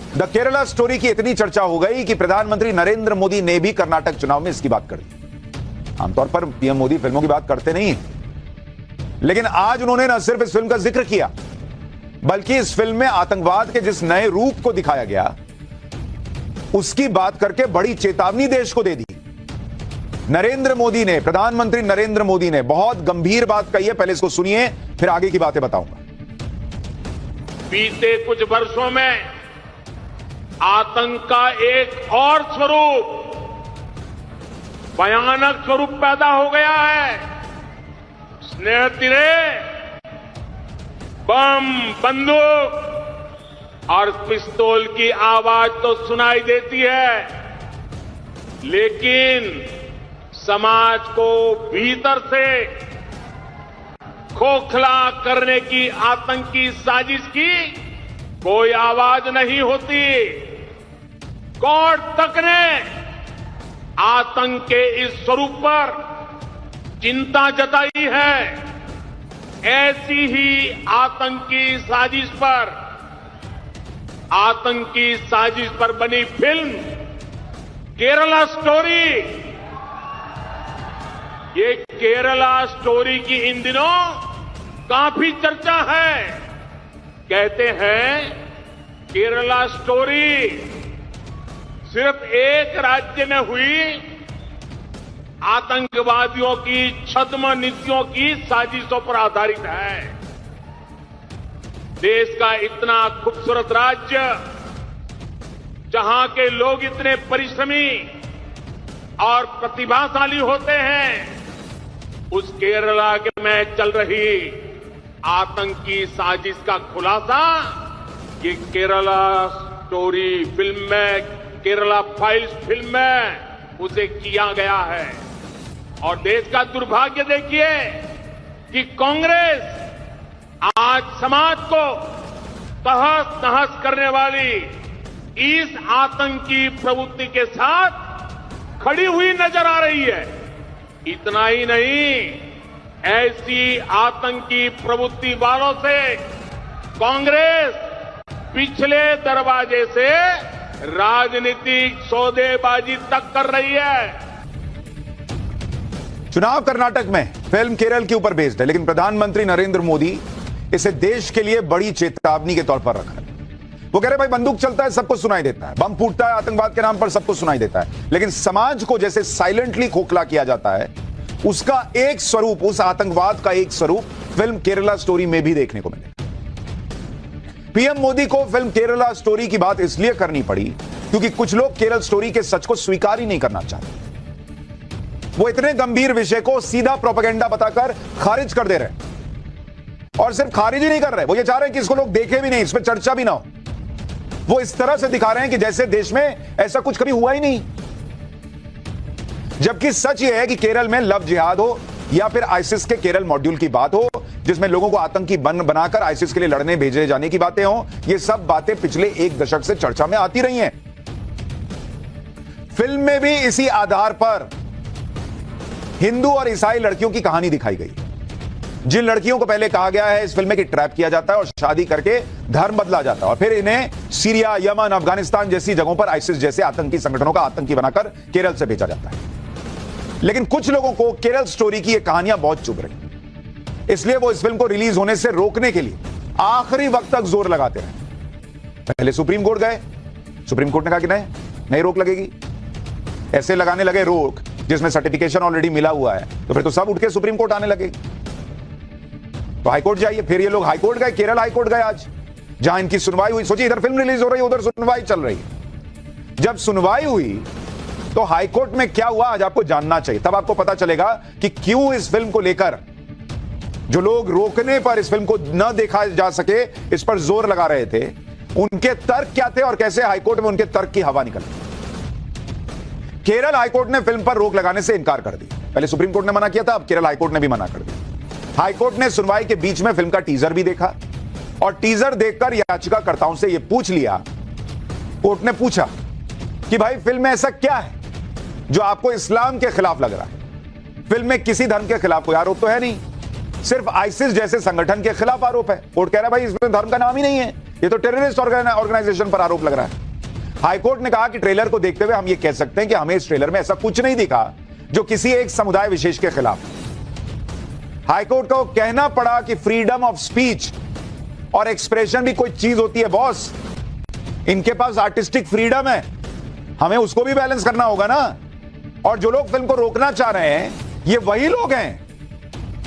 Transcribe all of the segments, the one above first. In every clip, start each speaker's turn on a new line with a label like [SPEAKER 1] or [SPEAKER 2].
[SPEAKER 1] The Kerala story की इतनी चर्चा हो गई कि प्रधानमंत्री नरेंद्र मोदी ने भी कर्नाटक चुनाव में इसकी बात कर दी। आमतौर पर पीएम मोदी फिल्मों की बात करते नहीं हैं, लेकिन आज उन्होंने न सिर्फ इस फिल्म का जिक्र किया, बल्कि इस फिल्म में आतंकवाद के जिस नए रूप को दिखाया गया उसकी बात करके बड़ी चेतावनी देश को दे दी। नरेंद्र मोदी ने, प्रधानमंत्री नरेंद्र मोदी ने बहुत गंभीर बात कही है। पहले इसको सुनिए, फिर आगे की बातें बताऊंगा।
[SPEAKER 2] बीते कुछ वर्षों में आतंक का एक और स्वरूप, भयानक स्वरूप पैदा हो गया है। स्नेह तिरे, बम, बंदूक और पिस्तौल की आवाज तो सुनाई देती है, लेकिन समाज को भीतर से खोखला करने की आतंकी साजिश की कोई आवाज नहीं होती। कोर्ट तक ने आतंक के इस स्वरूप पर चिंता जताई है। ऐसी ही आतंकी साजिश पर बनी फिल्म केरला स्टोरी, ये केरला स्टोरी की इन दिनों काफी चर्चा है। कहते हैं केरला स्टोरी सिर्फ एक राज्य में हुई आतंकवादियों की छद्म नीतियों की साजिशों पर आधारित है। देश का इतना खूबसूरत राज्य, जहां के लोग इतने परिश्रमी और प्रतिभाशाली होते हैं, उस केरला में चल रही आतंकी साजिश का खुलासा ये केरला स्टोरी फिल्म में, केरला फाइल्स फिल्म में उसे किया गया है। और देश का दुर्भाग्य देखिए कि कांग्रेस आज समाज को तहस नहस करने वाली इस आतंकी प्रवृत्ति के साथ खड़ी हुई नजर आ रही है। इतना ही नहीं, ऐसी आतंकी प्रवृत्ति वालों से कांग्रेस पिछले दरवाजे से राजनीतिक सौदेबाजी तक कर रही है।
[SPEAKER 1] चुनाव कर्नाटक में फिल्म केरल के ऊपर बेस्ड है, लेकिन प्रधानमंत्री नरेंद्र मोदी इसे देश के लिए बड़ी चेतावनी के तौर पर रखा है। वो कह रहे भाई बंदूक चलता है, सबको सुनाई देता है, बम फूटता है आतंकवाद के नाम पर, सबको सुनाई देता है, लेकिन समाज को जैसे साइलेंटली खोखला किया जाता है, उसका एक स्वरूप, उस आतंकवाद का एक स्वरूप फिल्म केरला स्टोरी में भी देखने को मिले। पीएम मोदी को फिल्म केरला स्टोरी की बात इसलिए करनी पड़ी क्योंकि कुछ लोग केरल स्टोरी के सच को स्वीकार ही नहीं करना चाहते। वो इतने गंभीर विषय को सीधा प्रोपेगेंडा बताकर खारिज कर दे रहे हैं, और सिर्फ खारिज ही नहीं कर रहे, वो ये चाह रहे हैं कि इसको लोग देखे भी नहीं, इस पर चर्चा भी ना हो। वो इस तरह से दिखा रहे हैं कि जैसे देश में ऐसा कुछ कभी हुआ ही नहीं, जबकि सच ये है कि केरल में लव जिहाद हो या फिर आईसिस के केरल मॉड्यूल की बात हो, जिसमें लोगों को आतंकी बनाकर आईसिस के लिए लड़ने भेजे जाने की बातें हो, ये सब बातें पिछले एक दशक से चर्चा में आती रही हैं। फिल्म में भी इसी आधार पर हिंदू और ईसाई लड़कियों की कहानी दिखाई गई, जिन लड़कियों को पहले कहा गया है इस फिल्म में कि ट्रैप किया जाता है और शादी करके धर्म बदला जाता है, और फिर इन्हें सीरिया, यमन, अफगानिस्तान जैसी जगहों पर आईसिस जैसे आतंकी संगठनों का आतंकी बनाकर केरल से भेजा जाता है। लेकिन कुछ लोगों को केरल स्टोरी की ये कहानियां बहुत चुभ रही, इसलिए वो इस फिल्म को रिलीज होने से रोकने के लिए आखिरी वक्त तक जोर लगाते रहे। पहले सुप्रीम कोर्ट गए, सुप्रीम कोर्ट ने कहा कि नहीं रोक लगेगी। ऐसे लगाने लगे रोक जिसमें सर्टिफिकेशन ऑलरेडी मिला हुआ है, तो फिर तो सब उठ के सुप्रीम कोर्ट आने लगे। तो हाईकोर्ट जाइए, फिर ये लोग हाईकोर्ट गए, केरल हाईकोर्ट गए आज, जहां इनकी सुनवाई हुई। सोचिए, इधर फिल्म रिलीज हो रही है, उधर सुनवाई चल रही है। जब सुनवाई हुई तो हाईकोर्ट में क्या हुआ आज आपको जानना चाहिए, तब आपको पता चलेगा कि क्यों इस फिल्म को लेकर जो लोग रोकने पर इस फिल्म को न देखा जा सके इस पर जोर लगा रहे थे, उनके तर्क क्या थे और कैसे हाईकोर्ट में उनके तर्क की हवा निकल गई। केरल हाईकोर्ट ने फिल्म पर रोक लगाने से इनकार कर दिया। पहले सुप्रीम कोर्ट ने मना किया था, अब केरल हाईकोर्ट ने भी मना कर दिया। हाईकोर्ट ने सुनवाई के बीच में फिल्म का टीजर भी देखा और टीजर देखकर याचिकाकर्ताओं से यह पूछ लिया, कोर्ट ने पूछा कि भाई फिल्म में ऐसा क्या है जो आपको इस्लाम के खिलाफ लग रहा है। फिल्म में किसी धर्म के खिलाफ कोई आरोप तो है नहीं, सिर्फ आईसिस जैसे संगठन के खिलाफ आरोप है। कोर्ट कह रहा है भाई इसमें धर्म का नाम ही नहीं है, ये तो टेररिस्ट ऑर्गेनाइजेशन पर आरोप लग रहा है। हाईकोर्ट ने कहा कि ट्रेलर को देखते हुए हम ये कह सकते हैं कि हमें इस ट्रेलर में ऐसा कुछ नहीं दिखा जो किसी एक समुदाय विशेष के खिलाफ। हाईकोर्ट को कहना पड़ा कि फ्रीडम ऑफ स्पीच और एक्सप्रेशन भी कोई चीज होती है बॉस। इनके पास आर्टिस्टिक फ्रीडम है, हमें उसको भी बैलेंस करना होगा ना। और जो लोग फिल्म को रोकना चाह रहे हैं, ये वही लोग हैं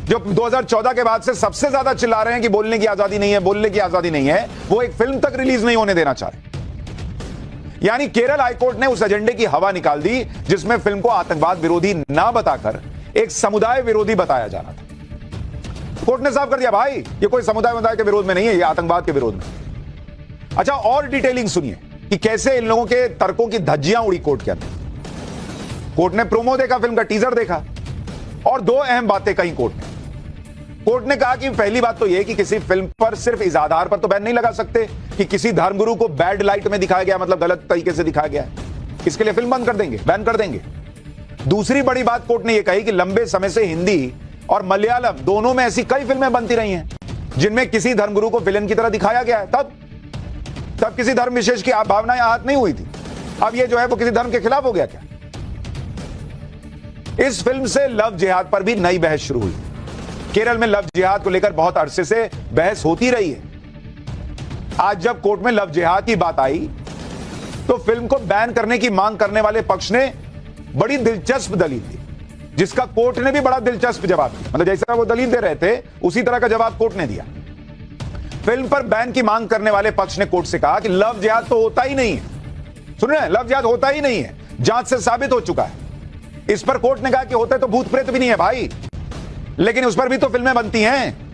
[SPEAKER 1] जो 2014 के बाद से सबसे ज्यादा चिल्ला रहे हैं कि बोलने की आजादी नहीं है, बोलने की आजादी नहीं है। वो एक फिल्म तक रिलीज नहीं होने देना चाह रहे। यानी केरल हाईकोर्ट ने उस एजेंडे की हवा निकाल दी जिसमें फिल्म को आतंकवाद विरोधी ना बताकर एक समुदाय विरोधी बताया जा रहा था। कोर्ट ने साफ कर दिया, भाई ये कोई समुदाय के विरोध में नहीं है, ये आतंकवाद के विरोध में। अच्छा, और डिटेलिंग सुनिए कि कैसे इन लोगों के तर्कों की धज्जियां उड़ी कोर्ट के अंदर। कोर्ट ने प्रोमो देखा, फिल्म का टीजर देखा और दो अहम बातें कही कोर्ट ने कहा कि पहली बात तो यह कि किसी फिल्म पर सिर्फ इस आधार पर तो बैन नहीं लगा सकते कि किसी धर्मगुरु को बैड लाइट में दिखाया गया, मतलब गलत तरीके से दिखाया गया है। इसके लिए फिल्म बंद कर देंगे, बैन कर देंगे। दूसरी बड़ी बात कोर्ट ने यह कही कि लंबे समय से हिंदी और मलयालम दोनों में ऐसी कई फिल्में बनती रही हैं जिनमें किसी धर्मगुरु को विलेन की तरह दिखाया गया है। तब किसी धर्म विशेष की भावनाएं आहत नहीं हुई थी। अब ये जो है वो किसी धर्म के खिलाफ हो गया क्या? इस फिल्म से लव जिहाद पर भी नई बहस शुरू हुई। केरल में लव जिहाद को लेकर बहुत अरसे से बहस होती रही है। आज जब कोर्ट में लव जिहाद की बात आई तो फिल्म को बैन करने की मांग करने वाले पक्ष ने बड़ी दिलचस्प दलील दी, जिसका कोर्ट ने भी बड़ा दिलचस्प जवाब दिया। मतलब जैसा वो दलील दे रहे थे उसी तरह का जवाब कोर्ट ने दिया। फिल्म पर बैन की मांग करने वाले पक्ष ने कोर्ट से कहा कि लव जिहाद तो होता ही नहीं है। सुन रहे हैं, लव जिहाद होता ही नहीं है, जांच से साबित हो चुका है। इस पर कोर्ट ने कहा कि होता है तो भूत प्रेत भी नहीं है भाई, लेकिन उस पर भी तो फिल्में बनती हैं।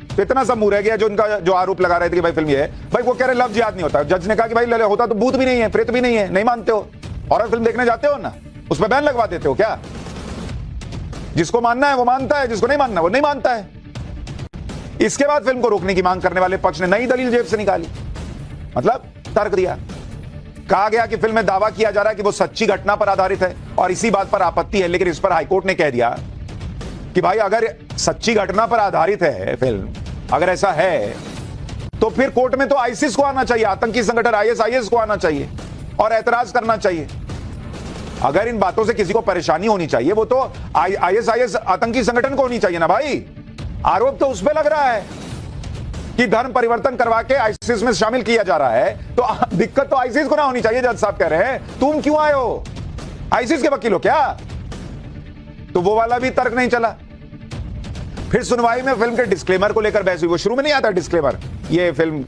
[SPEAKER 1] तो इतना सब मुंह रह गया जो उनका जो आरोप लगा रहे थे कि भाई फिल्म ये है, भाई वो कह रहे लव जिहाद नहीं होता। जज ने कहा कि भाई होता तो भूत भी नहीं है, प्रेत भी नहीं है, नहीं मानते हो? हॉरर फिल्म देखने जाते हो ना, उस पर बैन लगवा देते हो क्या? जिसको मानना है वो मानता है, जिसको नहीं मानना वो नहीं मानता है। इसके बाद फिल्म को रोकने की मांग करने वाले पक्ष ने नई दलील जेब से निकाली, मतलब तर्क दिया। कहा गया कि फिल्म में दावा किया जा रहा है कि वो सच्ची घटना पर आधारित है और इसी बात पर आपत्ति है। लेकिन इस पर हाईकोर्ट ने कह दिया कि भाई अगर सच्ची घटना पर आधारित है फिल्म, अगर ऐसा है तो फिर कोर्ट में तो आईसिस को आना चाहिए, आतंकी संगठन आईएसआईएस को आना चाहिए और ऐतराज करना चाहिए। अगर इन बातों से किसी को परेशानी होनी चाहिए वो तो आईएसआईएस आतंकी संगठन को होनी चाहिए ना भाई। आरोप तो उस पर लग रहा है कि धर्म परिवर्तन करवा के आईसिस में शामिल किया जा रहा है, तो दिक्कत तो आईसिस को ना होनी चाहिए। जज साहब कह रहे हैं तुम क्यों आए हो, आईसिस के वकील हो क्या? तो वो वाला भी तर्क नहीं चला। फिर सुनवाई में फिल्म के डिस्क्लेमर को लेकर बहस हुई। वो शुरू में नहीं आता डिस्क्लेमर, ये फिल्म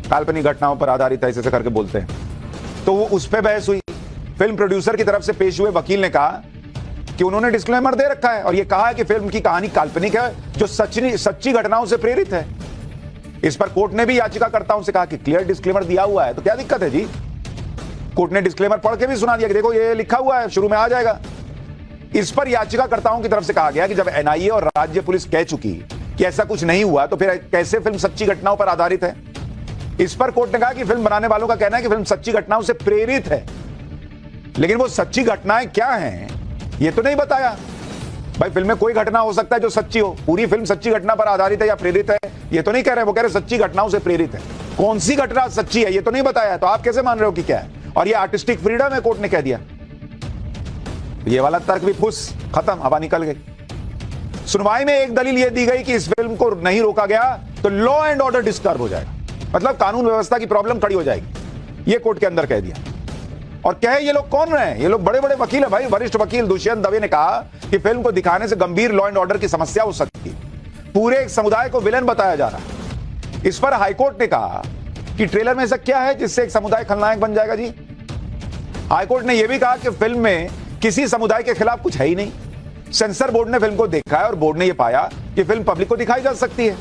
[SPEAKER 1] काल्पनिक घटनाओं पर आधारित है, ऐसे करके बोलते हैं, तो वो उस पर बहस हुई। फिल्म प्रोड्यूसर की तरफ से पेश हुए वकील ने कहा कि उन्होंने डिस्क्लेमर दे रखा है और यह कहा है कि फिल्म की कहानी काल्पनिक है जो सच्ची घटनाओं से प्रेरित है। इस पर कोर्ट ने भी याचिकाकर्ताओं से कहा कि क्लियर डिस्क्लेमर दिया हुआ है, तो क्या दिक्कत है जी? कोर्ट ने डिस्क्लेमर पढ़ के भी सुना दिया कि देखो ये लिखा हुआ है, शुरू में आ जाएगा। इस पर याचिकाकर्ताओं की तरफ से कहा गया कि जब एनआईए और राज्य पुलिस कह चुकी कि ऐसा कुछ नहीं हुआ तो फिर कैसे फिल्म सच्ची घटनाओं पर आधारित है? इस पर कोर्ट ने कहा कि फिल्म बनाने वालों का कहना है कि फिल्म सच्ची घटनाओं से प्रेरित है, लेकिन वो सच्ची घटनाएं क्या हैं ये तो नहीं बताया। भाई फिल्म में कोई घटना हो सकता है जो सच्ची हो, पूरी फिल्म सच्ची घटना पर आधारित है या प्रेरित है ये तो नहीं कह रहे। वो कह रहे सच्ची घटनाओं से प्रेरित है, कौन सी घटना सच्ची है ये तो नहीं बताया, तो आप कैसे मान रहे हो कि क्या है? और ये आर्टिस्टिक फ्रीडम है, कोर्ट ने कह दिया। ये वाला तर्क भी फुस, खत्म, हवा निकल गई। सुनवाई में एक दलील यह दी गई कि इस फिल्म को नहीं रोका गया तो लॉ एंड ऑर्डर डिस्टर्ब हो जाएगा, मतलब कानून व्यवस्था की प्रॉब्लम खड़ी हो जाएगी, ये कोर्ट के अंदर कह दिया। और कहे ये लोग कौन रहे हैं? ये लोग बड़े बड़े वकील है भाई। वरिष्ठ वकील दुष्यंत दवे ने कहा कि फिल्म को दिखाने से गंभीर लॉ एंड ऑर्डर की समस्या हो सकती है, पूरे एक समुदाय को विलेन बताया जा रहा है। इस पर हाईकोर्ट ने कहा कि ट्रेलर में ऐसा क्या है जिससे एक समुदाय खलनायक बन जाएगा जी? हाईकोर्ट ने यह भी कहा कि फिल्म में किसी समुदाय के खिलाफ कुछ है ही नहीं। सेंसर बोर्ड ने फिल्म को देखा है और बोर्ड ने यह पाया कि फिल्म पब्लिक को दिखाई जा सकती है।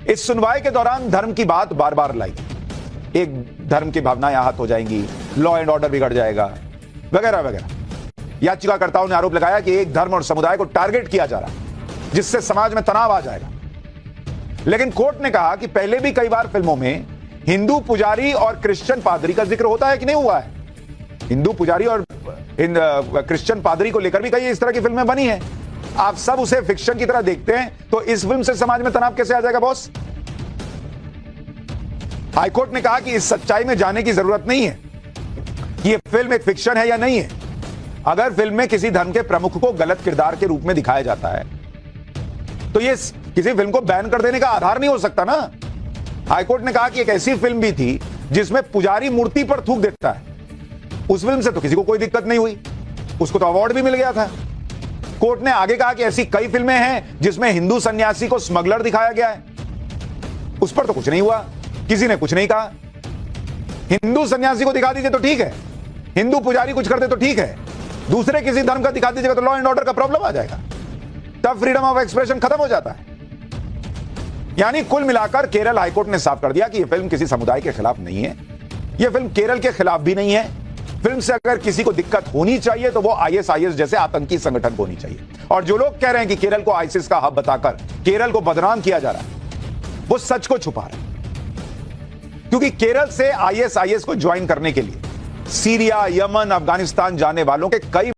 [SPEAKER 1] इस सुनवाई के दौरान धर्म की बात बार बार लाई, एक धर्म की भावनाएं आहत हो जाएंगी, लॉ एंड ऑर्डर बिगड़ जाएगा, वगैरह वगैरह। याचिकाकर्ताओं ने आरोप लगाया कि एक धर्म और समुदाय को टारगेट किया जा रहा है जिससे समाज में तनाव आ जाएगा। लेकिन कोर्ट ने कहा कि पहले भी कई बार फिल्मों में हिंदू पुजारी और क्रिश्चियन पादरी का जिक्र होता है कि नहीं हुआ है। हिंदू पुजारी और क्रिश्चियन पादरी को लेकर भी कई इस तरह की फिल्में बनी हैं। आप सब उसे फिक्शन की तरह देखते हैं तो इस फिल्म से समाज में तनाव कैसे आ जाएगा बॉस? हाईकोर्ट ने कहा कि इस सच्चाई में जाने की जरूरत नहीं है कि यह फिल्म एक फिक्शन है या नहीं है। अगर फिल्म में किसी धर्म के प्रमुख को गलत किरदार के रूप में दिखाया जाता है तो यह किसी फिल्म को बैन कर देने का आधार नहीं हो सकता ना। हाईकोर्ट ने कहा कि एक ऐसी फिल्म भी थी जिसमें पुजारी मूर्ति पर थूक देता है, उस फिल्म से तो किसी को कोई दिक्कत नहीं हुई, उसको तो अवार्ड भी मिल गया था। कोर्ट ने आगे कहा कि ऐसी कई फिल्में हैं जिसमें हिंदू सन्यासी को स्मगलर दिखाया गया है, उस पर तो कुछ नहीं हुआ, किसी ने कुछ नहीं कहा। हिंदू सन्यासी को दिखा दीजिए तो ठीक है, हिंदू पुजारी कुछ करते तो ठीक है, दूसरे किसी धर्म का दिखा दीजिएगा तो लॉ एंड ऑर्डर का प्रॉब्लम आ जाएगा, तब फ्रीडम ऑफ एक्सप्रेशन खत्म हो जाता है। यानी कुल मिलाकर केरल हाईकोर्ट ने साफ कर दिया कि यह फिल्म किसी समुदाय के खिलाफ नहीं है, यह फिल्म केरल के खिलाफ भी नहीं है। फिल्म से अगर किसी को दिक्कत होनी चाहिए तो वो आईएसआईएस जैसे आतंकी संगठन को होनी चाहिए। और जो लोग कह रहे हैं कि केरल को आईसिस का हब बताकर केरल को बदनाम किया जा रहा है, वो सच को छुपा रहे हैं। क्योंकि केरल से आईएसआईएस को ज्वाइन करने के लिए सीरिया, यमन, अफगानिस्तान जाने वालों के कई